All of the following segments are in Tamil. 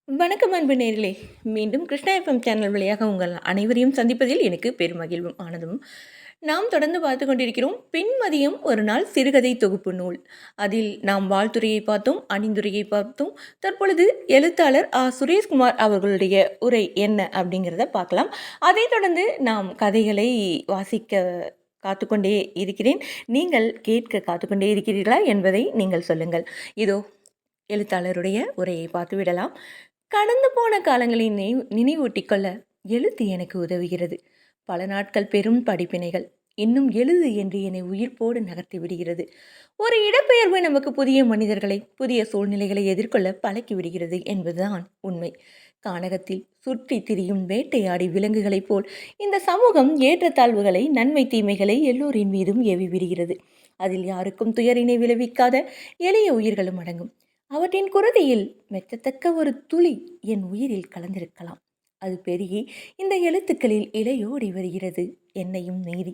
வணக்கம் அன்பு நேயர்களே! மீண்டும் கிருஷ்ணா எஃப்எம் சேனல் வழியாக உங்கள் அனைவரையும் சந்திப்பதில் எனக்கு பெருமகிழ்வும், ஆனந்தமும். நாம் தொடர்ந்து பார்த்துக் கொண்டிருக்கிறோம். "பின்மதியம் ஒரு நாள்" சிறுகதை தொகுப்பு நூல். அதில் நாம் வாழ்த்துரையை பார்த்தோம், அணிந்துரையை பார்த்தோம். தற்பொழுது எழுத்தாளர் சுரேஷ்குமார் அவர்களுடைய உரை என்ன அப்படிங்கிறத பார்க்கலாம். அதைத் தொடர்ந்து நாம் கதைகளை வாசிக்க காத்துக்கொண்டே இருக்கிறேன். நீங்கள் கேட்க காத்துக்கொண்டே இருக்கிறீர்களா என்பதை நீங்கள் சொல்லுங்கள். இதோ எழுத்தாளருடைய உரையை பார்த்துவிடலாம். கடந்து போன காலங்களை நினைவூட்டிக் கொள்ள எழுத்து எனக்கு உதவுகிறது. பல நாட்கள் பெரும் படிப்பினைகள் இன்னும் எழுது என்று என்னை உயிர்ப்போடு நகர்த்தி விடுகிறது. ஒரு இடப்பெயர்வு நமக்கு புதிய மனிதர்களை, புதிய சூழ்நிலைகளை எதிர்கொள்ள பழக்கி விடுகிறது என்பதுதான் உண்மை. கானகத்தில் சுற்றி திரியும் வேட்டையாடி விலங்குகளைப் போல் இந்த சமூகம் ஏற்றத்தாழ்வுகளை, நன்மை தீமைகளை எல்லோரின் மீதும் ஏவி விடுகிறது. அதில் யாருக்கும் துயரினை விளைவிக்காத எளிய உயிர்களும் அடங்கும். அவற்றின் குருதியில் மெச்சத்தக்க ஒரு துளி என் உயிரில் கலந்திருக்கலாம். அது பெருகி இந்த எழுத்துக்களில் இலையோடி வருகிறது, என்னையும் மீறி.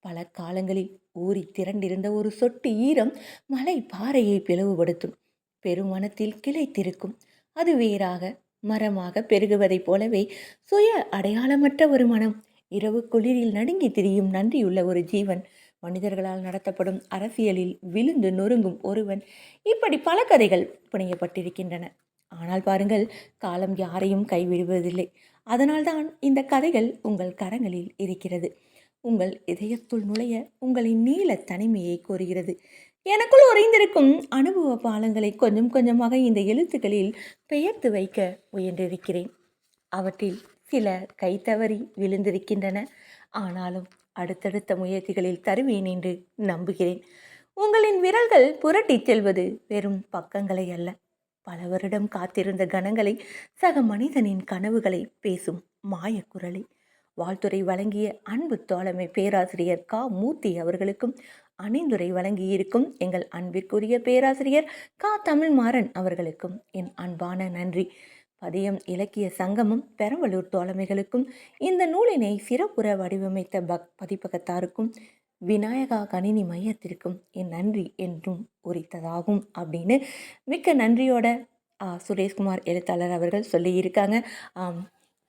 பல காலங்களில் ஊறி திரண்டிருந்த ஒரு சொட்டு ஈரம் மலை பாறையை பிளவுபடுத்தும். பெருமனத்தில் கிளைத்திருக்கும். அது வேறாக, மரமாக பெருகுவதைப் போலவே சுய அடையாளமற்ற ஒரு மனம். இரவு குளிரில் நடுங்கி திரியும் நன்றியுள்ள ஒரு ஜீவன். மனிதர்களால் நடத்தப்படும் அரசியலில் விழுந்து நொறுங்கும் ஒருவன். இப்படி பல கதைகள் புனையப்பட்டிருக்கின்றன. ஆனால் பாருங்கள், காலம் யாரையும் கைவிடுவதில்லை. அதனால்தான் இந்த கதைகள் உங்கள் கரங்களில் இருக்கிறது. உங்கள் இதயத்துள் நுழைய உங்களின் நீள தனிமையை கோருகிறது. எனக்குள் உறைந்திருக்கும் அனுபவ பாலங்களை கொஞ்சம் கொஞ்சமாக இந்த எழுத்துக்களில் பெயர்த்து வைக்க முயன்றிருக்கிறேன். அவற்றில் சில கைத்தவறி விழுந்திருக்கின்றன. ஆனாலும் அடுத்தடுத்த முயற்சிகளில் தருவேன் என்று நம்புகிறேன். உங்களின் விரல்கள் புரட்டிச் செல்வது வெறும் பக்கங்களை அல்ல, பல வருடம் காத்திருந்த கணங்களை, சக மனிதனின் கனவுகளை பேசும் மாயக்குரலை. வாழ்த்துறை வழங்கிய அன்பு தோழமை பேராசிரியர் மூர்த்தி அவர்களுக்கும், அணிந்துரை வழங்கியிருக்கும் எங்கள் அன்பிற்குரிய பேராசிரியர் தமிழ்மாறன் அவர்களுக்கும் என் அன்பான நன்றி. பதியம் இலக்கிய சங்கமம் பெரம்பலூர் தோழமைகளுக்கும், இந்த நூலினை சிறப்புற வடிவமைத்த பதிப்பகத்தாருக்கும், விநாயகா கணினி மையத்திற்கும் என் நன்றி என்றும் உரித்ததாகும் அப்படின்னு மிக்க நன்றியோட சுரேஷ்குமார் எழுத்தாளர் அவர்கள் சொல்லியிருக்காங்க.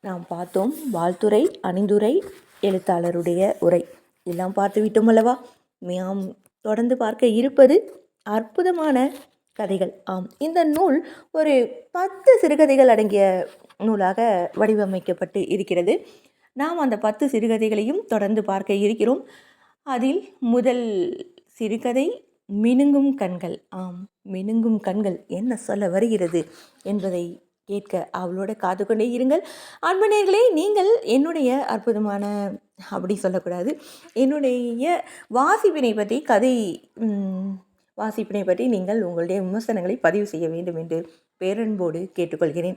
நாம் பார்த்தோம் வாழ்த்துரை, அணிந்துரை, எழுத்தாளருடைய உரை எல்லாம் பார்த்து விட்டோம் அல்லவா? நாம் தொடர்ந்து பார்க்க இருப்பது அற்புதமான கதைகள். இந்த நூல் ஒரு 10 சிறுகதைகள் அடங்கிய நூலாக வடிவமைக்கப்பட்டு இருக்கிறது. நாம் அந்த 10 சிறுகதைகளையும் தொடர்ந்து பார்க்க இருக்கிறோம். அதில் முதல் சிறுகதை மினுங்கும் கண்கள். மினுங்கும் கண்கள் என்ன சொல்ல வருகிறது என்பதை கேட்க அவளோட காத்து கொண்டே இருங்கள். அன்பனேர்களே, நீங்கள் என்னுடைய அற்புதமான, அப்படி சொல்லக்கூடாது, என்னுடைய வாசிப்பினை பற்றி, கதை வாசிப்பினை பற்றி நீங்கள் உங்களுடைய விமர்சனங்களை பதிவு செய்ய வேண்டும் என்று பேரன்போடு கேட்டுக்கொள்கிறேன்.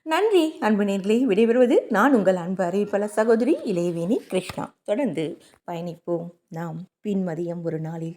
நன்றி அன்பனேர்களே. விடைபெறுவது நான் உங்கள் அன்பு அறிவிப்பாளர் சகோதரி இளையவேணி கிருஷ்ணா. தொடர்ந்து பயணிப்போம் நாம் பின்மதியம் ஒரு நாளில்.